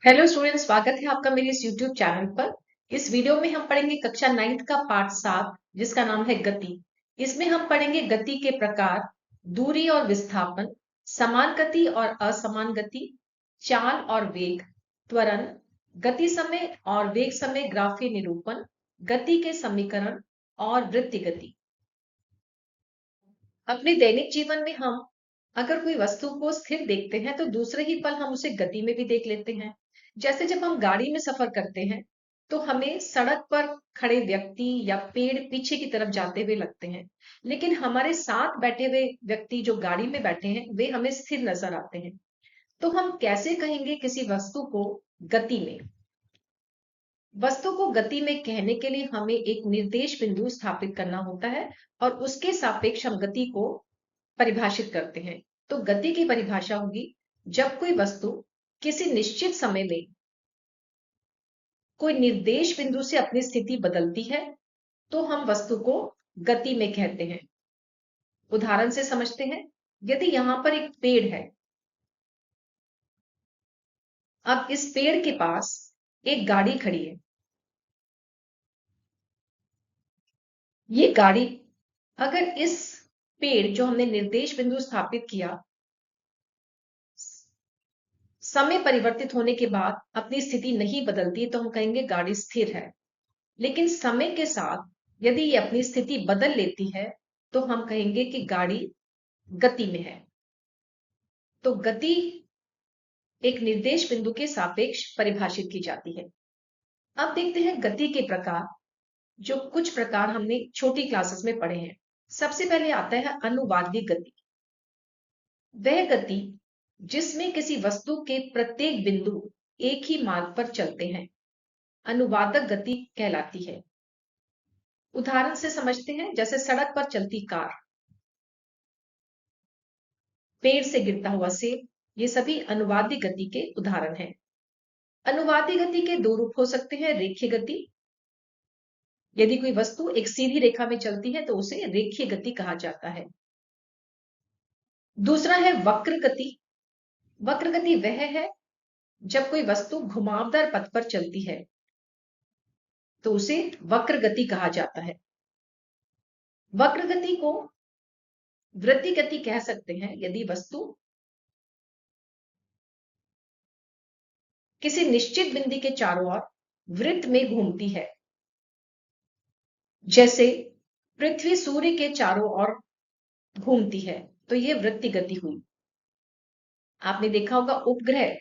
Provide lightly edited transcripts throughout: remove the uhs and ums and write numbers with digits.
Hello student, स्वागत है आपका मेरे इस यूट्यूब चैनल पर। इस वीडियो में हम पढ़ेंगे कक्षा 9th का पाठ 7, जिसका नाम है गति। इसमें हम पढ़ेंगे गति के प्रकार, दूरी और विस्थापन, समान गति और असमान गति, चाल और वेग, त्वरण, गति समय और वेग समय ग्राफीय निरूपण, गति के समीकरण और वृत्ति गति। अपने दैनिक जीवन में हम अगर कोई वस्तु को स्थिर देखते हैं तो दूसरे ही पल हम उसे गति में भी देख लेते हैं। जैसे जब हम गाड़ी में सफर करते हैं तो हमें सड़क पर खड़े व्यक्ति या पेड़ पीछे की तरफ जाते हुए लगते हैं, लेकिन हमारे साथ बैठे हुए व्यक्ति जो गाड़ी में बैठे हैं वे हमें स्थिर नजर आते हैं। तो हम कैसे कहेंगे किसी वस्तु को गति में? वस्तु को गति में कहने के लिए हमें एक निर्देश बिंदु स्थापित करना होता है और उसके सापेक्ष हम गति को परिभाषित करते हैं। तो गति की परिभाषा होगी, जब कोई वस्तु किसी निश्चित समय में कोई निर्देश बिंदु से अपनी स्थिति बदलती है तो हम वस्तु को गति में कहते हैं। उदाहरण से समझते हैं। यदि यहां पर एक पेड़ है, अब इस पेड़ के पास एक गाड़ी खड़ी है। ये गाड़ी अगर इस पेड़ जो हमने निर्देश बिंदु स्थापित किया, समय परिवर्तित होने के बाद अपनी स्थिति नहीं बदलती तो हम कहेंगे गाड़ी स्थिर है। लेकिन समय के साथ यदि ये अपनी स्थिति बदल लेती है तो हम कहेंगे कि गाड़ी गति में है। तो गति एक निर्देश बिंदु के सापेक्ष परिभाषित की जाती है। अब देखते हैं गति के प्रकार, जो कुछ प्रकार हमने छोटी क्लासेस में पढ़े हैं। सबसे पहले आता है अनुवादिक गति। वह गति जिसमें किसी वस्तु के प्रत्येक बिंदु एक ही मार्ग पर चलते हैं अनुवादक गति कहलाती है। उदाहरण से समझते हैं। जैसे सड़क पर चलती कार, पेड़ से गिरता हुआ सेब, ये सभी अनुवादी गति के उदाहरण हैं। अनुवादी गति के दो रूप हो सकते हैं। रेखीय गति, यदि कोई वस्तु एक सीधी रेखा में चलती है तो उसे रेखीय गति कहा जाता है। दूसरा है वक्र गति। वक्र गति वह है जब कोई वस्तु घुमावदार पथ पर चलती है तो उसे वक्र गति कहा जाता है। वक्र गति को वृत्ति गति कह सकते हैं यदि वस्तु किसी निश्चित बिंदु के चारों ओर वृत्त में घूमती है। जैसे पृथ्वी सूर्य के चारों ओर घूमती है तो यह वृत्ति गति हुई। आपने देखा होगा उपग्रह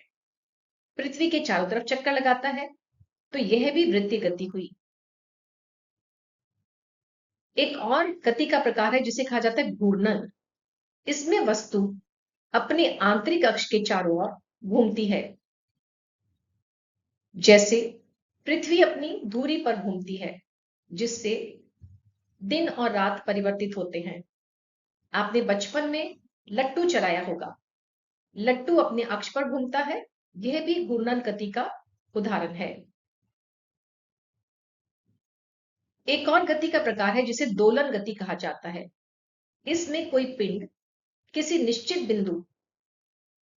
पृथ्वी के चारों तरफ चक्कर लगाता है तो यह भी वृत्ति गति हुई। एक और गति का प्रकार है जिसे कहा जाता है घूर्णन। इसमें वस्तु अपने आंतरिक अक्ष के चारों ओर घूमती है। जैसे पृथ्वी अपनी धुरी पर घूमती है, जिससे दिन और रात परिवर्तित होते हैं। आपने बचपन में लट्टू चलाया होगा। लट्टू अपने अक्ष पर घूमता है, यह भी घूर्णन गति का उदाहरण है। एक और गति का प्रकार है जिसे दोलन गति कहा जाता है। इसमें कोई पिंड किसी निश्चित बिंदु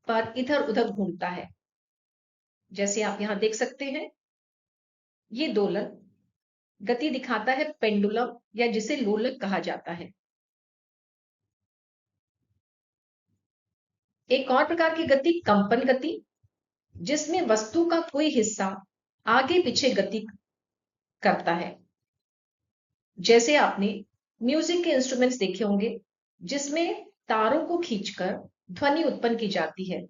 पर इधर उधर घूमता है। जैसे आप यहां देख सकते हैं, ये दोलन गति दिखाता है पेंडुलम या जिसे लोलक कहा जाता है। एक और प्रकार की गति कंपन गति, जिसमें वस्तु का कोई हिस्सा आगे पीछे गति करता है। जैसे आपने म्यूजिक के इंस्ट्रूमेंट्स देखे होंगे जिसमें तारों को खींचकर ध्वनि उत्पन्न की जाती है,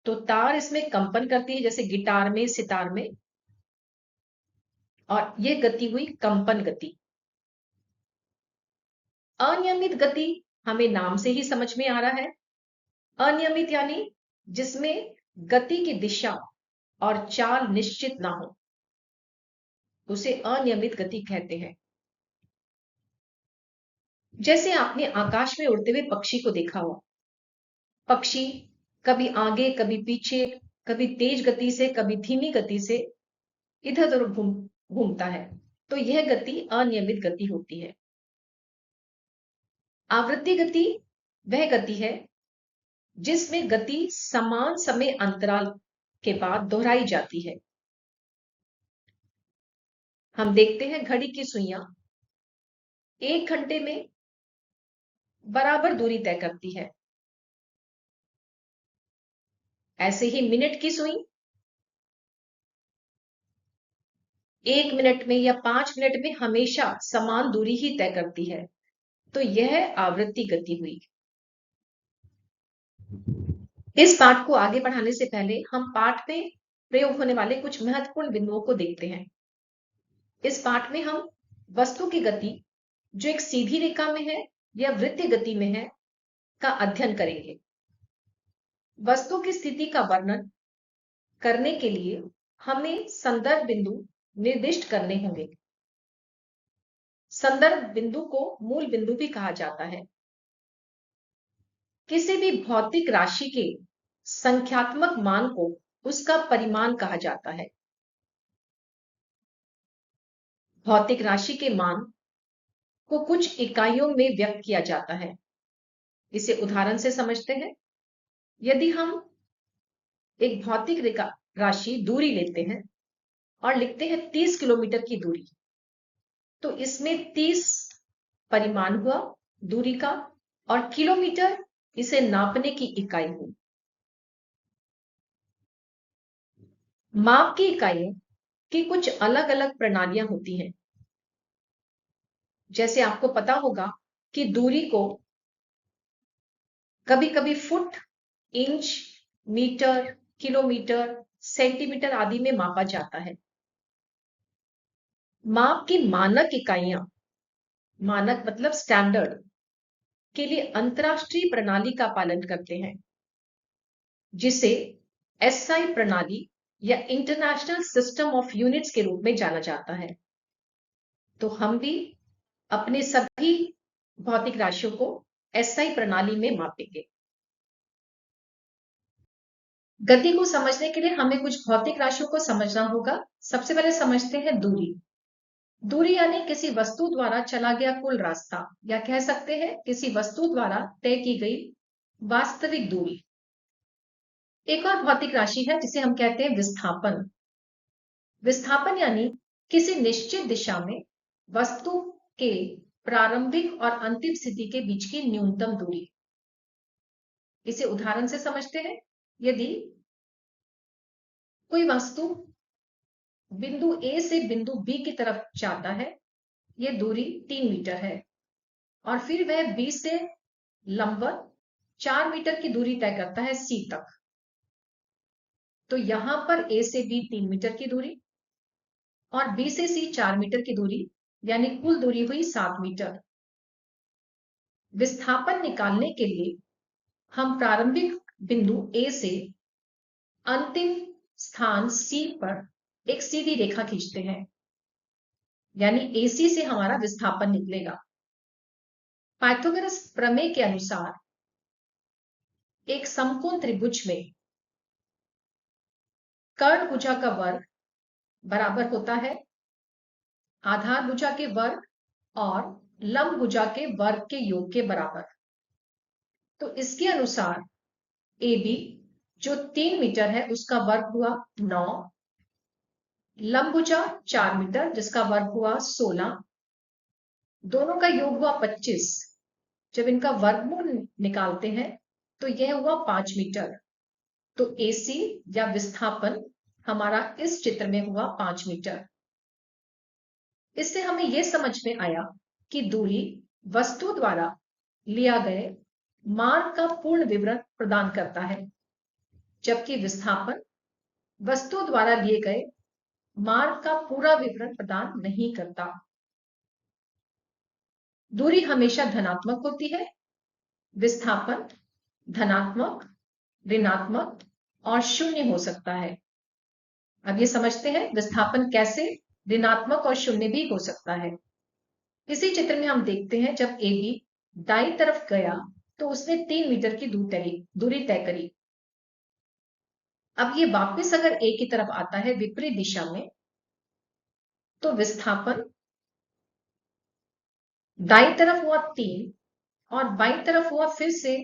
तो तार इसमें कंपन करती है, जैसे गिटार में, सितार में, और यह गति हुई कंपन गति। अनियमित गति हमें नाम से ही समझ में आ रहा है। अनियमित यानी जिसमें गति की दिशा और चाल निश्चित ना हो, उसे अनियमित गति कहते हैं। जैसे आपने आकाश में उड़ते हुए पक्षी को देखा हो। पक्षी कभी आगे, कभी पीछे, कभी तेज गति से, कभी धीमी गति से इधर उधर घूमता है, तो यह गति अनियमित गति होती है। आवृत्ति गति वह गति है जिसमें गति समान समय अंतराल के बाद दोहराई जाती है। हम देखते हैं घड़ी की सुइयां 1 घंटे में बराबर दूरी तय करती है। ऐसे ही मिनट की सुई 1 मिनट में या 5 मिनट में हमेशा समान दूरी ही तय करती है। तो यह आवृत्ति गति हुई। इस पाठ को आगे बढ़ाने से पहले हम पाठ में प्रयोग होने वाले कुछ महत्वपूर्ण बिंदुओं को देखते हैं। इस पाठ में हम वस्तु की गति जो एक सीधी रेखा में है या वृत्तीय गति में है का अध्ययन करेंगे। वस्तु की स्थिति का वर्णन करने के लिए हमें संदर्भ बिंदु निर्दिष्ट करने होंगे। संदर्भ बिंदु को मूल बिंदु भी कहा जाता है। किसी भी भौतिक राशि के संख्यात्मक मान को उसका परिमाण कहा जाता है। भौतिक राशि के मान को कुछ इकाइयों में व्यक्त किया जाता है। इसे उदाहरण से समझते हैं। यदि हम एक भौतिक राशि दूरी लेते हैं और लिखते हैं 30 किलोमीटर की दूरी, तो इसमें 30 परिमाण हुआ दूरी का और किलोमीटर इसे नापने की इकाई हुई। माप की इकाइयों की कुछ अलग अलग प्रणालियां होती हैं। जैसे आपको पता होगा कि दूरी को कभी कभी foot, inch, metre, kilometre, centimetre आदि में मापा जाता है। माप की मानक इकाइयां, मानक मतलब स्टैंडर्ड, के लिए अंतरराष्ट्रीय प्रणाली का पालन करते हैं, जिसे एसआई प्रणाली या इंटरनेशनल सिस्टम ऑफ यूनिट्स के रूप में जाना जाता है। तो हम भी अपने सभी भौतिक राशियों को एसआई प्रणाली में मापेंगे। गति को समझने के लिए हमें कुछ भौतिक राशियों को समझना होगा। सबसे पहले समझते हैं दूरी। दूरी यानी किसी वस्तु द्वारा चला गया कुल रास्ता, या कह सकते हैं किसी वस्तु द्वारा तय की गई वास्तविक दूरी। एक और भौतिक राशि है जिसे हम कहते हैं विस्थापन। विस्थापन यानी किसी निश्चित दिशा में वस्तु के प्रारंभिक और अंतिम स्थिति के बीच की न्यूनतम दूरी। इसे उदाहरण से समझते हैं। यदि कोई वस्तु बिंदु ए से बिंदु बी की तरफ जाता है, यह दूरी 3 मीटर है, और फिर वह बी से लंबवत 4 मीटर की दूरी तय करता है सी तक। तो यहां पर ए से बी 3 मीटर की दूरी और बी से सी 4 मीटर की दूरी, यानी कुल दूरी हुई 7 मीटर। विस्थापन निकालने के लिए हम प्रारंभिक बिंदु ए से अंतिम स्थान सी पर एक सीधी रेखा खींचते हैं, यानी एसी से हमारा विस्थापन निकलेगा। पाइथागोरस प्रमेय के अनुसार एक समकोण त्रिभुज में कर्ण भुजा का वर्ग बराबर होता है आधार भुजा के वर्ग और लंब भुजा के वर्ग के योग के बराबर। तो इसके अनुसार ए बी जो 3 मीटर है उसका वर्ग हुआ 9, लंब भुजा 4 मीटर जिसका वर्ग हुआ 16, दोनों का योग हुआ 25। जब इनका वर्गमूल निकालते हैं तो यह हुआ 5 मीटर। तो एसी या विस्थापन हमारा इस चित्र में हुआ 5 मीटर। इससे हमें यह समझ में आया कि दूरी वस्तु द्वारा लिया गए मार्ग का पूर्ण विवरण प्रदान करता है, जबकि विस्थापन वस्तु द्वारा लिए गए मार्ग का पूरा विवरण प्रदान नहीं करता। दूरी हमेशा धनात्मक होती है। विस्थापन धनात्मक, ऋणात्मक और शून्य हो सकता है। अब ये समझते हैं विस्थापन कैसे ऋणात्मक और शून्य भी हो सकता है। इसी चित्र में हम देखते हैं जब ए बी दाईं तरफ गया तो उसने 3 मीटर की दूरी तय करी। अब ये वापस अगर ए की तरफ आता है विपरीत दिशा में, तो विस्थापन दाईं तरफ हुआ 3 और बाईं तरफ हुआ फिर से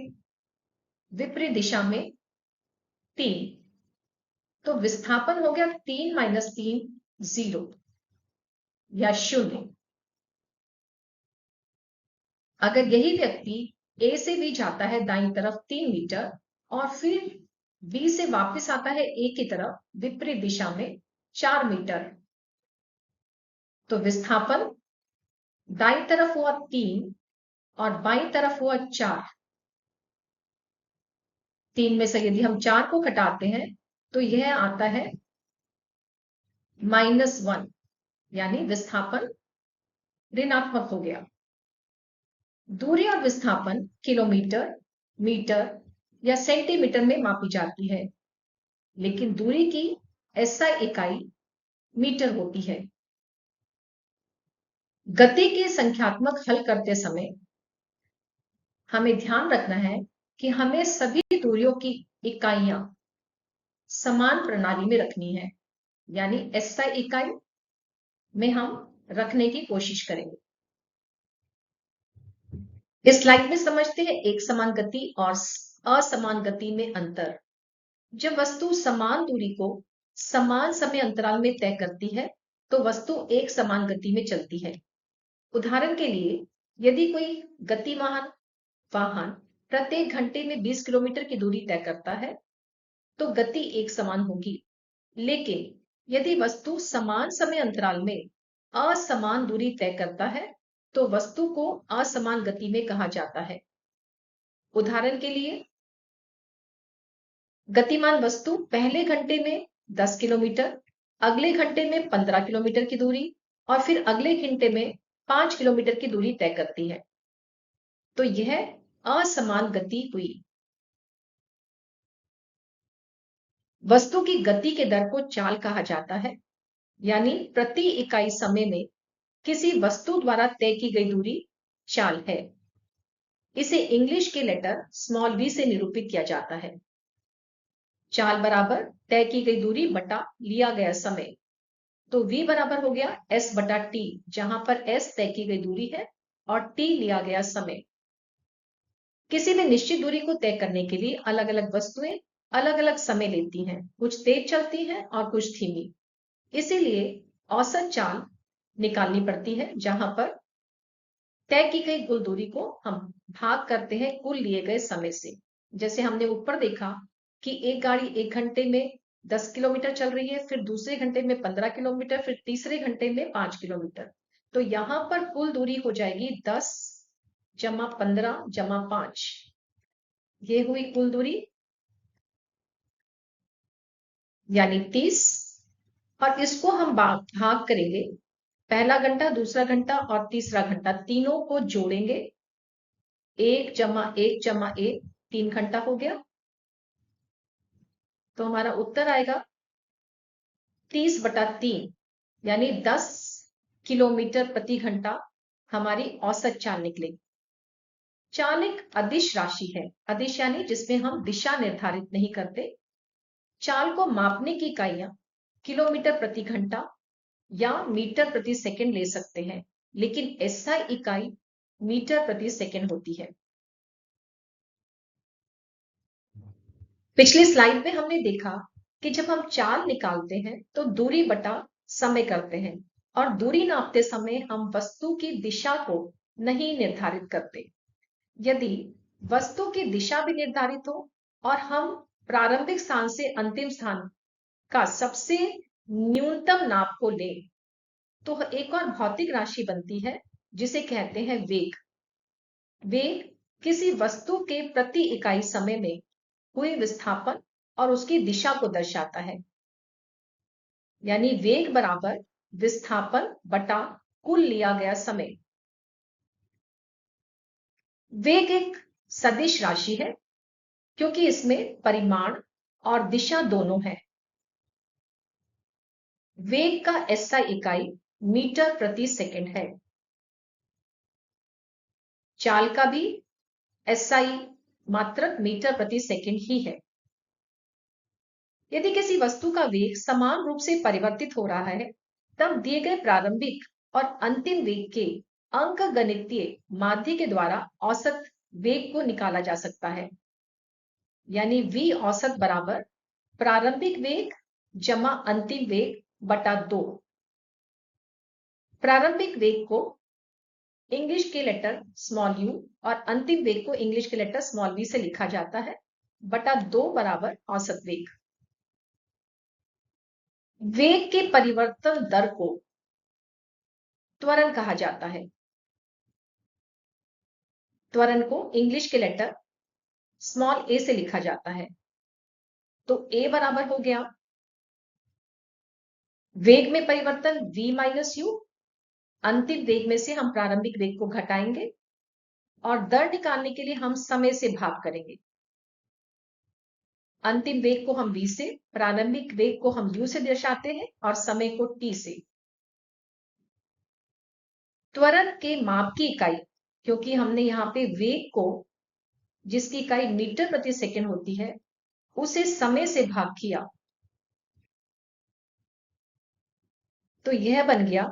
विपरीत दिशा में 3। तो विस्थापन हो गया 3 - 3 0 या 0। अगर यही व्यक्ति ए से बी जाता है दाईं तरफ 3 मीटर और फिर बी से वापस आता है ए की तरफ विपरीत दिशा में 4 मीटर, तो विस्थापन दाईं तरफ हुआ 3 और बाईं तरफ हुआ 4। 3 में से यदि हम 4 को घटाते हैं तो यह आता है -1, यानी विस्थापन ऋणात्मक हो गया। दूरी और विस्थापन किलोमीटर, मीटर या सेंटीमीटर में मापी जाती है, लेकिन दूरी की एसआई इकाई मीटर होती है। गति के संख्यात्मक हल करते समय हमें ध्यान रखना है कि हमें सभी दूरियों की इकाइयां समान प्रणाली में रखनी है, यानी एसआई इकाई में हम रखने की कोशिश करेंगे। इस स्लाइड में समझते हैं एक समान गति और असमान गति में अंतर। जब वस्तु समान दूरी को समान समय अंतराल में तय करती है तो वस्तु एक समान गति में चलती है। उदाहरण के लिए, यदि कोई गतिमान वाहन प्रत्येक घंटे में 20 किलोमीटर की दूरी तय करता है तो गति एक समान होगी। लेकिन यदि वस्तु समान समय अंतराल में असमान दूरी तय करता है तो वस्तु को असमान गति में कहा जाता है। उदाहरण के लिए, गतिमान वस्तु पहले घंटे में 10 किलोमीटर, अगले घंटे में 15 किलोमीटर की दूरी और फिर अगले घंटे में 5 किलोमीटर की दूरी तय करती है, तो यह असमान गति हुई। वस्तु की गति के दर को चाल कहा जाता है, यानी प्रति इकाई समय में किसी वस्तु द्वारा तय की गई दूरी चाल है। इसे इंग्लिश के लेटर स्मॉल v से निरूपित किया जाता है। चाल बराबर तय की गई दूरी बटा लिया गया समय, तो v बराबर हो गया s बटा t, जहां पर s तय की गई दूरी है और t लिया गया समय। किसी भी निश्चित दूरी को तय करने के लिए अलग अलग वस्तुएं अलग अलग समय लेती हैं, कुछ तेज चलती हैं और कुछ धीमी। इसीलिए औसत चाल निकालनी पड़ती है, जहां पर तय की गई कुल दूरी को हम भाग करते हैं कुल लिए गए समय से। जैसे हमने ऊपर देखा कि एक गाड़ी एक घंटे में 10 किलोमीटर चल रही है, फिर दूसरे घंटे में 15 किलोमीटर, फिर तीसरे घंटे में 5 किलोमीटर, तो यहां पर कुल दूरी हो जाएगी 10 जमा 15 जमा 5, ये हुई कुल दूरी, यानी 30। और इसको हम भाग करेंगे, पहला घंटा, दूसरा घंटा और तीसरा घंटा तीनों को जोड़ेंगे, 1 जमा 1 जमा 1, 3 घंटा हो गया, तो हमारा उत्तर आएगा 30 बटा 3, यानी 10 किलोमीटर प्रति घंटा हमारी औसत चाल निकलेगी। चाल एक अदिश राशि है, अदिश यानी जिसमें हम दिशा निर्धारित नहीं करते। चाल को मापने की इकाइयां किलोमीटर प्रति घंटा या मीटर प्रति सेकंड ले सकते हैं, लेकिन एसआई इकाई मीटर प्रति सेकंड होती है। पिछली स्लाइड में हमने देखा कि जब हम चाल निकालते हैं तो दूरी बटा समय करते हैं, और दूरी नापते समय हम वस्तु की दिशा को नहीं निर्धारित करते। यदि वस्तु की दिशा भी निर्धारित हो और हम प्रारंभिक स्थान से अंतिम स्थान का सबसे न्यूनतम नाप को लें, तो एक और भौतिक राशि बनती है जिसे कहते हैं वेग। वेग किसी वस्तु के प्रति इकाई समय में हुए विस्थापन और उसकी दिशा को दर्शाता है, यानी वेग बराबर विस्थापन बटा कुल लिया गया समय। वेग एक सदिश राशि है क्योंकि इसमें परिमाण और दिशा दोनों है। वेग का एसआई इकाई मीटर प्रति सेकंड है। चाल का भी एसआई मात्रक मीटर प्रति सेकंड ही है। यदि किसी वस्तु का वेग समान रूप से परिवर्तित हो रहा है, तब दिए गए प्रारंभिक और अंतिम वेग के अंकगणितीय माध्य के द्वारा औसत वेग को निकाला जा सकता है, यानी v औसत बराबर प्रारंभिक वेग जमा अंतिम वेग बटा 2। प्रारंभिक वेग को इंग्लिश के लेटर स्मॉल यू और अंतिम वेग को इंग्लिश के लेटर स्मॉल वी से लिखा जाता है, बटा 2 बराबर औसत वेग। वेग के परिवर्तन दर को त्वरण कहा जाता है। त्वरण को इंग्लिश के लेटर स्मॉल ए से लिखा जाता है। तो ए बराबर हो गया वेग में परिवर्तन v माइनस यू, अंतिम वेग में से हम प्रारंभिक वेग को घटाएंगे और दर निकालने के लिए हम समय से भाग करेंगे। अंतिम वेग को हम v से, प्रारंभिक वेग को हम u से दर्शाते हैं और समय को t से। त्वरण के माप की इकाई, क्योंकि हमने यहाँ पे वेग को जिसकी इकाई मीटर प्रति सेकंड होती है उसे समय से भाग किया, तो यह बन गया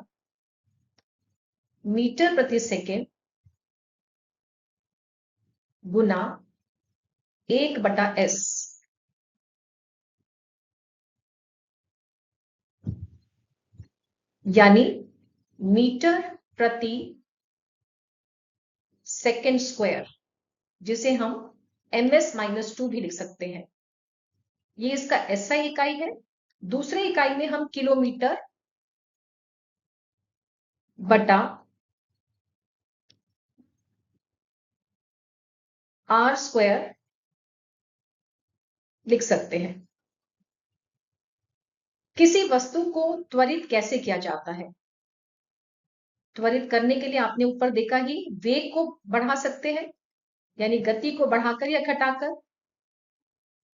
मीटर प्रति सेकंड गुना 1/s। यानी मीटर प्रति सेकंड स्क्वायर, जिसे हम ms-2 भी लिख सकते हैं। ये इसका SI इकाई है। दूसरे इकाई में हम किलोमीटर बटा r स्क्वायर लिख सकते हैं। किसी वस्तु को त्वरित कैसे किया जाता है? त्वरित करने के लिए आपने ऊपर देखा ही वेग को बढ़ा सकते हैं, यानी गति को बढ़ाकर या घटाकर।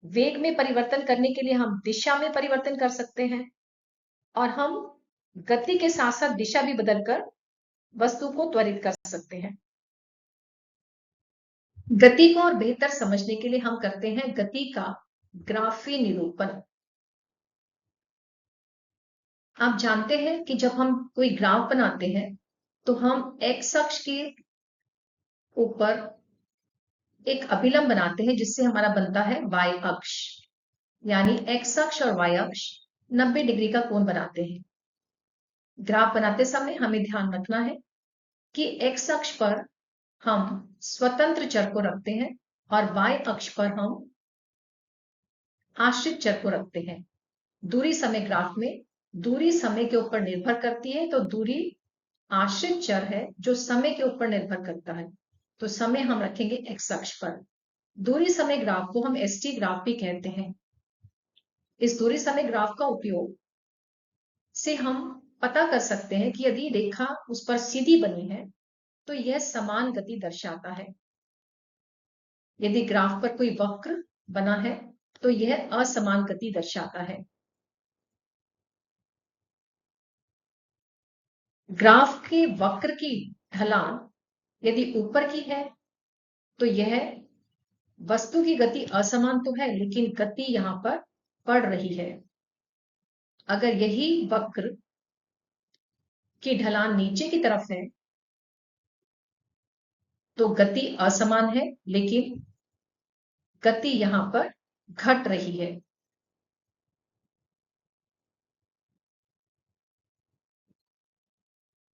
वेग में परिवर्तन करने के लिए हम दिशा में परिवर्तन कर सकते हैं और हम गति के साथ साथ दिशा भी बदलकर वस्तु को त्वरित कर सकते हैं। गति को और बेहतर समझने के लिए हम करते हैं गति का ग्राफी निरूपण। आप जानते हैं कि जब हम कोई ग्राफ बनाते हैं तो हम एक्स अक्ष के ऊपर एक अभिलंब बनाते हैं जिससे हमारा बनता है वाई अक्ष, यानी एक्स अक्ष और वाई अक्ष 90 डिग्री का कोण बनाते हैं। ग्राफ बनाते समय हमें ध्यान रखना है कि एक्स अक्ष पर हम स्वतंत्र चर को रखते हैं और वाई अक्ष पर हम आश्रित चर को रखते हैं। दूरी समय ग्राफ में दूरी समय के ऊपर निर्भर करती है, तो दूरी आश्रित चर है जो समय के ऊपर निर्भर करता है, तो समय हम रखेंगे एक्स अक्ष पर। दूरी समय ग्राफ को हम ST ग्राफ भी कहते हैं। इस दूरी समय ग्राफ का उपयोग से हम पता कर सकते हैं कि यदि रेखा उस पर सीधी बनी है तो यह समान गति दर्शाता है। यदि ग्राफ पर कोई वक्र बना है तो यह असमान गति दर्शाता है। ग्राफ के वक्र की ढलान यदि ऊपर की है तो यह वस्तु की गति असमान तो है, लेकिन गति यहां पर बढ़ रही है। अगर यही वक्र की ढलान नीचे की तरफ है तो गति असमान है, लेकिन गति यहां पर घट रही है।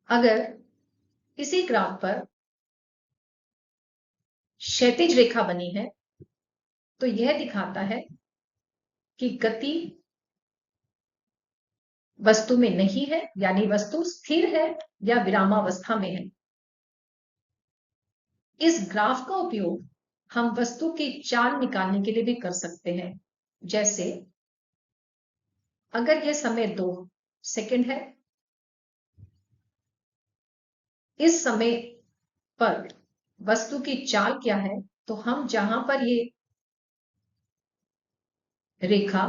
अगर किसी ग्राफ पर क्षैतिज रेखा बनी है तो यह दिखाता है कि गति वस्तु में नहीं है, यानी वस्तु स्थिर है या विरामावस्था में है। इस ग्राफ का उपयोग हम वस्तु की चाल निकालने के लिए भी कर सकते हैं। जैसे अगर यह समय 2 सेकंड है, इस समय पर वस्तु की चाल क्या है, तो हम जहां पर ये रेखा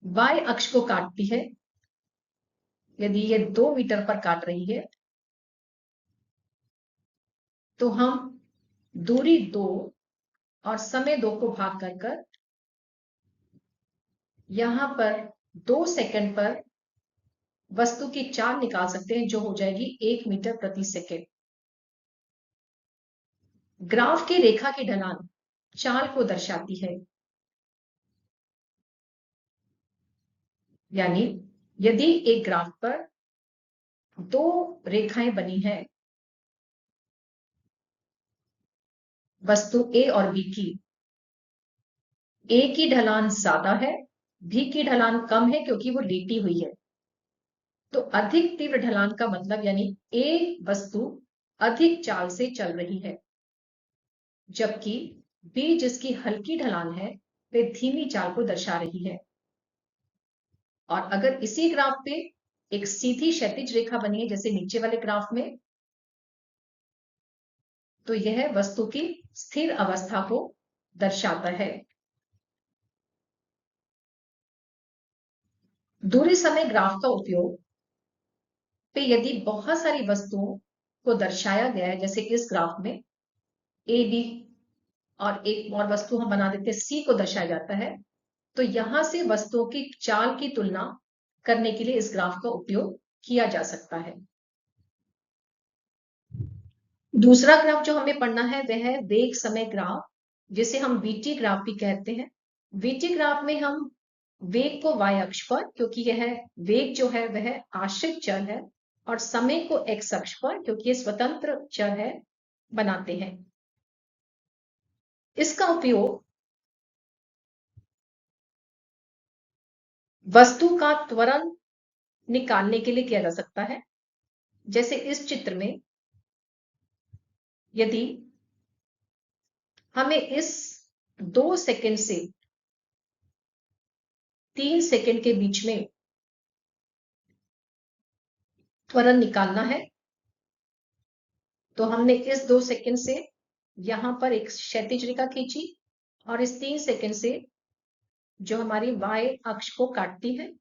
y अक्ष को काटती है, यदि ये 2 मीटर पर काट रही है तो हम दूरी 2 और समय 2 को भाग कर यहां पर 2 सेकंड पर वस्तु की चाल निकाल सकते हैं, जो हो जाएगी 1 मीटर प्रति सेकंड। ग्राफ की रेखा की ढलान चाल को दर्शाती है। यानी यदि एक ग्राफ पर दो रेखाएं बनी है वस्तु ए और बी की, ए की ढलान ज्यादा है, बी की ढलान कम है क्योंकि वो लेटी हुई है, तो अधिक तीव्र ढलान का मतलब यानी ए वस्तु अधिक चाल से चल रही है, जबकि बी जिसकी हल्की ढलान है वे धीमी चाल को दर्शा रही है। और अगर इसी ग्राफ पे एक सीधी क्षैतिज रेखा बनी है जैसे नीचे वाले ग्राफ में, तो यह वस्तु की स्थिर अवस्था को दर्शाता है। दूरी समय ग्राफ का उपयोग पे यदि बहुत सारी वस्तुओं को दर्शाया गया है जैसे इस ग्राफ में ए बी और एक और वस्तु हम बना देते हैं सी को दर्शाया जाता है, तो यहां से वस्तुओं की चाल की तुलना करने के लिए इस ग्राफ का उपयोग किया जा सकता है। दूसरा ग्राफ जो हमें पढ़ना है वह है वेग समय ग्राफ, जिसे हम वीटी ग्राफ भी कहते हैं। वीटी ग्राफ में हम वेग को y अक्ष पर, क्योंकि यह वेग जो है वह आश्रित चर है, और समय को x अक्ष पर क्योंकि ये स्वतंत्र चर है, बनाते हैं। इसका उपयोग वस्तु का त्वरण निकालने के लिए किया जा सकता है। जैसे इस चित्र में यदि हमें इस 2 सेकंड से 3 सेकंड के बीच में त्वरण निकालना है, तो हमने इस 2 सेकंड से यहां पर एक क्षैतिज रेखा खींची और इस 3 सेकंड से जो हमारी y अक्ष को काटती है।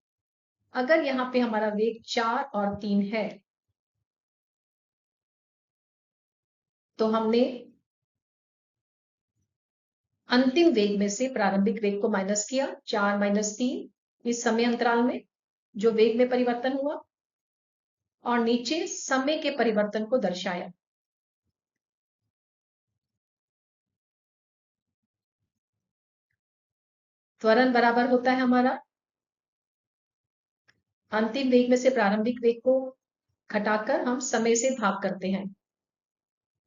अगर यहाँ पे हमारा वेग 4 और 3 है, तो हमने अंतिम वेग में से प्रारंभिक वेग को माइनस किया, 4 माइनस 3 इस समय अंतराल में जो वेग में परिवर्तन हुआ, और नीचे समय के परिवर्तन को दर्शाया। त्वरण बराबर होता है हमारा अंतिम वेग में से प्रारंभिक वेग को घटाकर हम समय से भाग करते हैं,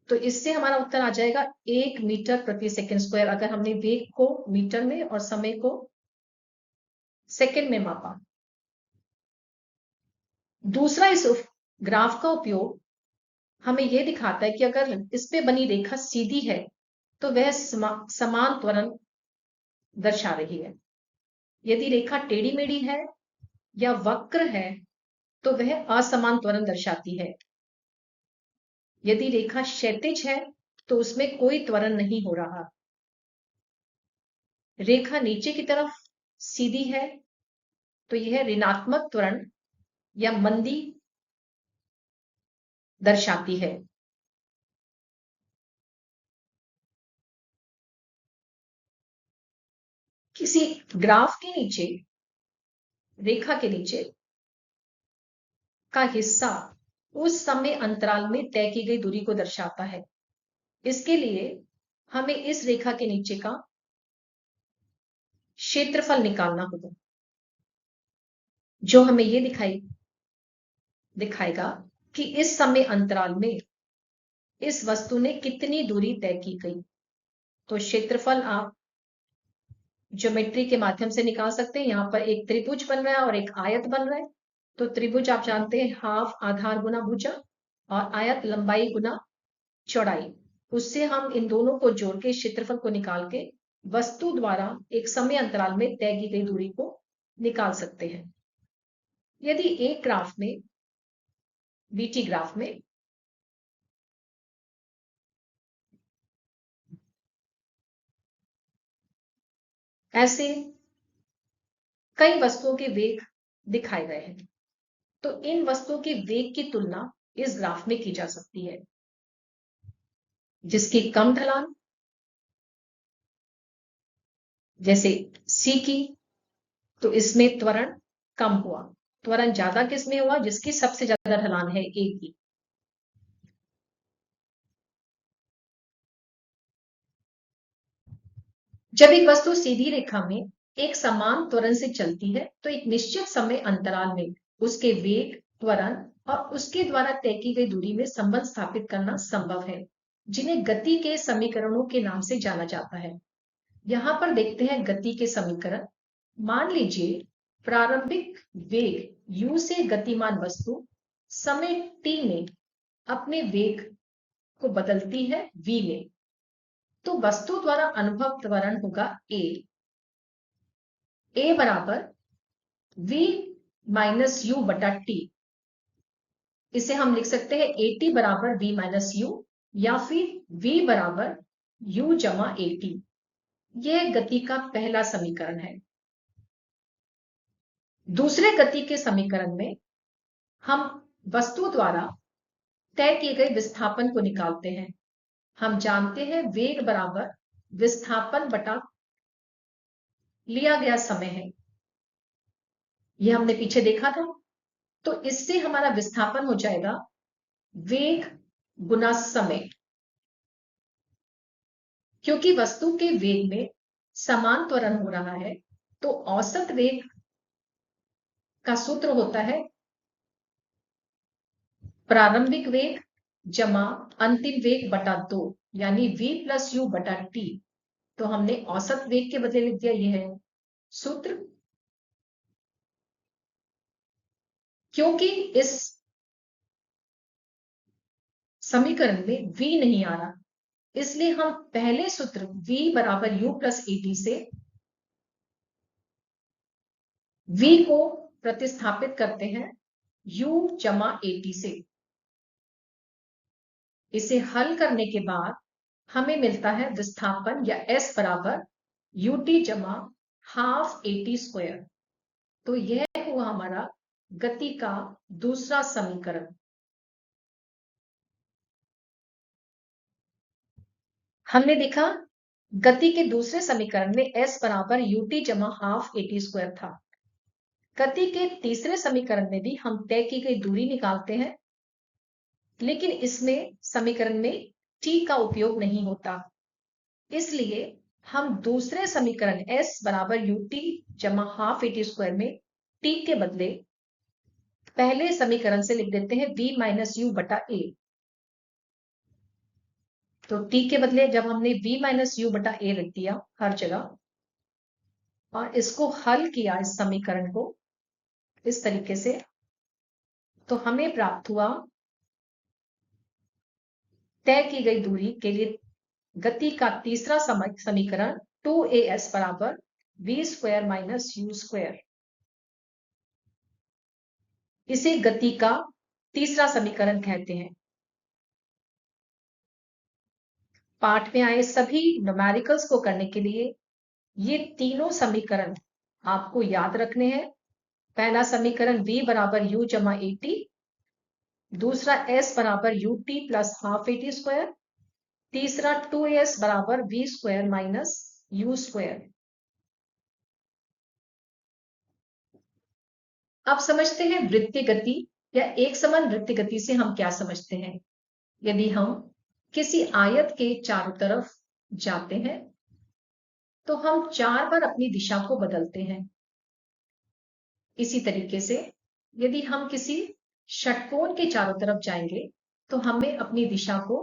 तो इससे हमारा उत्तर आ जाएगा 1 मीटर प्रति सेकंड स्क्वायर, अगर हमने वेग को मीटर में और समय को सेकंड में मापा। दूसरा इस ग्राफ का उपयोग हमें यह दिखाता है कि अगर इस पे बनी रेखा सीधी है तो वह समान त्वरण दर्शा रही है। यदि रेखा टेढ़ी मेढ़ी है या वक्र है तो वह असमान त्वरण दर्शाती है। यदि रेखा क्षैतिज है तो उसमें कोई त्वरण नहीं हो रहा। रेखा नीचे की तरफ सीधी है तो यह ऋणात्मक त्वरण या मंदी दर्शाती है। किसी ग्राफ के नीचे, रेखा के नीचे का हिस्सा उस समय अंतराल में तय की गई दूरी को दर्शाता है। इसके लिए हमें इस रेखा के नीचे का क्षेत्रफल निकालना होगा, जो हमें यह दिखाएगा कि इस समय अंतराल में इस वस्तु ने कितनी दूरी तय की गई। तो क्षेत्रफल आप ज्योमेट्री के माध्यम से निकाल सकते हैं। यहां पर एक त्रिभुज बन रहा है और एक आयत बन रहा है। तो त्रिभुज आप जानते हैं हाफ आधार गुना भुजा, और आयत लंबाई गुना चौड़ाई। उससे हम इन दोनों को जोड़ के क्षेत्रफल को निकाल के वस्तु द्वारा एक समय अंतराल में तय की गई दूरी को निकाल सकते हैं। यदि एक ग्राफ में, वीटी ग्राफ में, ऐसे कई वस्तुओं के वेग दिखाए गए हैं, तो इन वस्तुओं के वेग की तुलना इस ग्राफ में की जा सकती है। जिसकी कम ढलान जैसे सी की, तो इसमें त्वरण कम हुआ। त्वरण ज्यादा किसमें हुआ? जिसकी सबसे ज्यादा ढलान है ए की। जब एक वस्तु सीधी रेखा में एक समान त्वरण से चलती है तो एक निश्चित समय अंतराल में उसके वेग, त्वरण और उसके द्वारा तय की गई दूरी में संबंध स्थापित करना संभव है, जिन्हें गति के समीकरणों के नाम से जाना जाता है। यहां पर देखते हैं गति के समीकरण। मान लीजिए प्रारंभिक वेग u से गतिमान वस्तु समय t में अपने वेग को बदलती है v में, तो वस्तु द्वारा अनुभव त्वरण होगा a बराबर v माइनस u बटा t। इसे हम लिख सकते हैं at बराबर v माइनस u या फिर v बराबर u जमा at। यह गति का पहला समीकरण है। दूसरे गति के समीकरण में हम वस्तु द्वारा तय किए गए विस्थापन को निकालते हैं। हम जानते हैं वेग बराबर विस्थापन बटा लिया गया समय है, यह हमने पीछे देखा था। तो इससे हमारा विस्थापन हो जाएगा वेग गुना समय। क्योंकि वस्तु के वेग में समान त्वरण हो रहा है तो औसत वेग का सूत्र होता है प्रारंभिक वेग जमा अंतिम वेग बटा 2, यानी v प्लस यू बटा t। तो हमने औसत वेग के बदले लिख दिया, यह है सूत्र। क्योंकि इस समीकरण में v नहीं आ रहा, इसलिए हम पहले सूत्र v बराबर u प्लस at से v को प्रतिस्थापित करते हैं u जमा at से। इसे हल करने के बाद हमें मिलता है विस्थापन या s बराबर ut जमा हाफ at स्क्वायर। तो यह हुआ हमारा गति का दूसरा समीकरण। हमने देखा गति के दूसरे समीकरण में s बराबर ut जमा हाफ at स्क्वायर था। गति के तीसरे समीकरण में भी हम तय की गई दूरी निकालते हैं, लेकिन इसमें समीकरण में t का उपयोग नहीं होता। इसलिए हम दूसरे समीकरण s बराबर ut जमा हाफ at स्क्वायर में t के बदले पहले समीकरण से लिख देते हैं v माइनस यू बटा a। तो t के बदले जब हमने v माइनस यू बटा a रख दिया हर जगह और इसको हल किया इस समीकरण को इस तरीके से, तो हमें प्राप्त हुआ तय की गई दूरी के लिए गति का तीसरा समीकरण 2as बराबर v square minus you square. इसे गति का तीसरा समीकरण कहते हैं। पाठ में आए सभी न्यूमेरिकल्स को करने के लिए ये तीनों समीकरण आपको याद रखने हैं। पहला समीकरण v बराबर u जमा at, दूसरा s बराबर ut plus half at square, तीसरा 2s बराबर v square minus u square. अब समझते हैं वृत्तीय गति या एक समान वृत्तीय गति से हम क्या समझते हैं। यदि हम किसी आयत के चारों तरफ जाते हैं तो हम 4 बार अपनी दिशा को बदलते हैं। इसी तरीके से यदि हम किसी षटकोण के चारों तरफ जाएंगे तो हमें अपनी दिशा को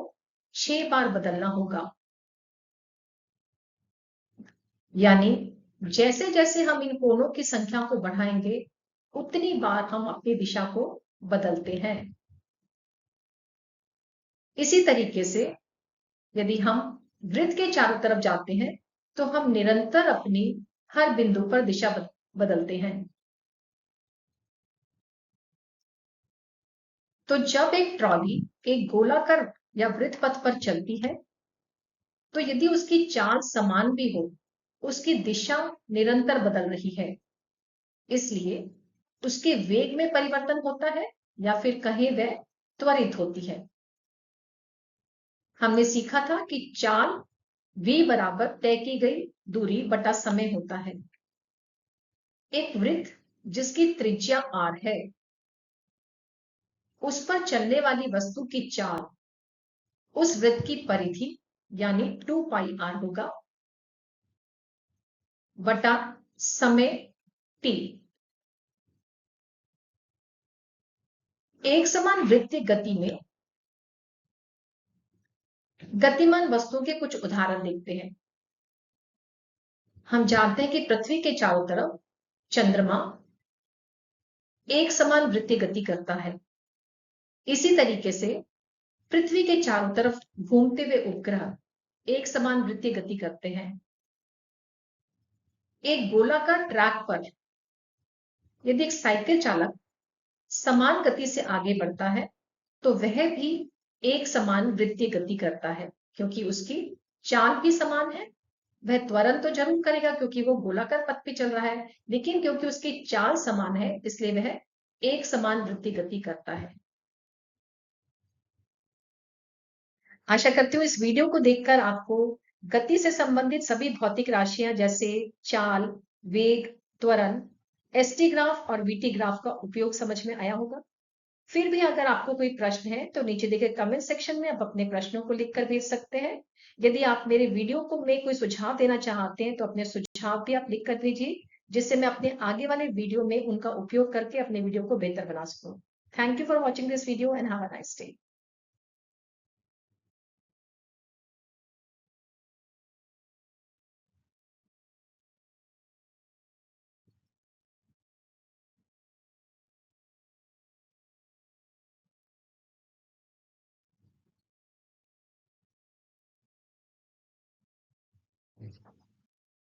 6 बार बदलना होगा। यानी जैसे जैसे हम इन कोणों की संख्या को बढ़ाएंगे उतनी बार हम अपनी दिशा को बदलते हैं। इसी तरीके से यदि हम वृत्त के चारों तरफ जाते हैं तो हम निरंतर अपनी हर बिंदु पर दिशा बदलते हैं। तो जब एक ट्रॉली एक गोलाकार या वृत्त पथ पर चलती है तो यदि उसकी चाल समान भी हो, उसकी दिशा निरंतर बदल रही है, इसलिए उसके वेग में परिवर्तन होता है या फिर कहें वह त्वरित होती है। हमने सीखा था कि चाल v बराबर तय की गई दूरी बटा समय होता है। एक वृत्त जिसकी त्रिज्या r है, उस पर चलने वाली वस्तु की चाल उस वृत्त की परिधि यानी 2 पाई r होगा बटा समय t। एक समान वृत्तीय गति में गतिमान वस्तुओं के कुछ उदाहरण देखते हैं। हम जानते हैं कि पृथ्वी के चारों तरफ चंद्रमा एक समान वृत्तीय गति करता है। इसी तरीके से पृथ्वी के चारों तरफ घूमते हुए उपग्रह एक समान वृत्तीय गति करते हैं। एक गोलाकार ट्रैक पर यदि एक साइकिल चालक समान गति से आगे बढ़ता है तो वह भी एक समान वृत्तीय गति करता है, क्योंकि उसकी चाल भी समान है। वह त्वरण तो जरूर करेगा क्योंकि वो गोलाकार पथ पे चल रहा है, लेकिन क्योंकि उसकी चाल समान है इसलिए वह एक समान वृत्तीय गति करता है। आशा करती हूँ इस वीडियो को देखकर आपको गति से संबंधित सभी भौतिक राशियां जैसे चाल, वेग, त्वरण, एसटी ग्राफ और वीटी ग्राफ का उपयोग समझ में आया होगा। फिर भी अगर आपको कोई प्रश्न है तो नीचे दिए कमेंट सेक्शन में आप अपने प्रश्नों को लिखकर भेज सकते हैं। यदि आप मेरे वीडियो को में कोई सुझाव देना चाहते हैं तो अपने सुझाव भी आप लिख कर दीजिए, जिससे मैं अपने आगे वाले वीडियो में उनका उपयोग करके अपने वीडियो को बेहतर बना सकूं। Thank you for watching this video and have a nice day.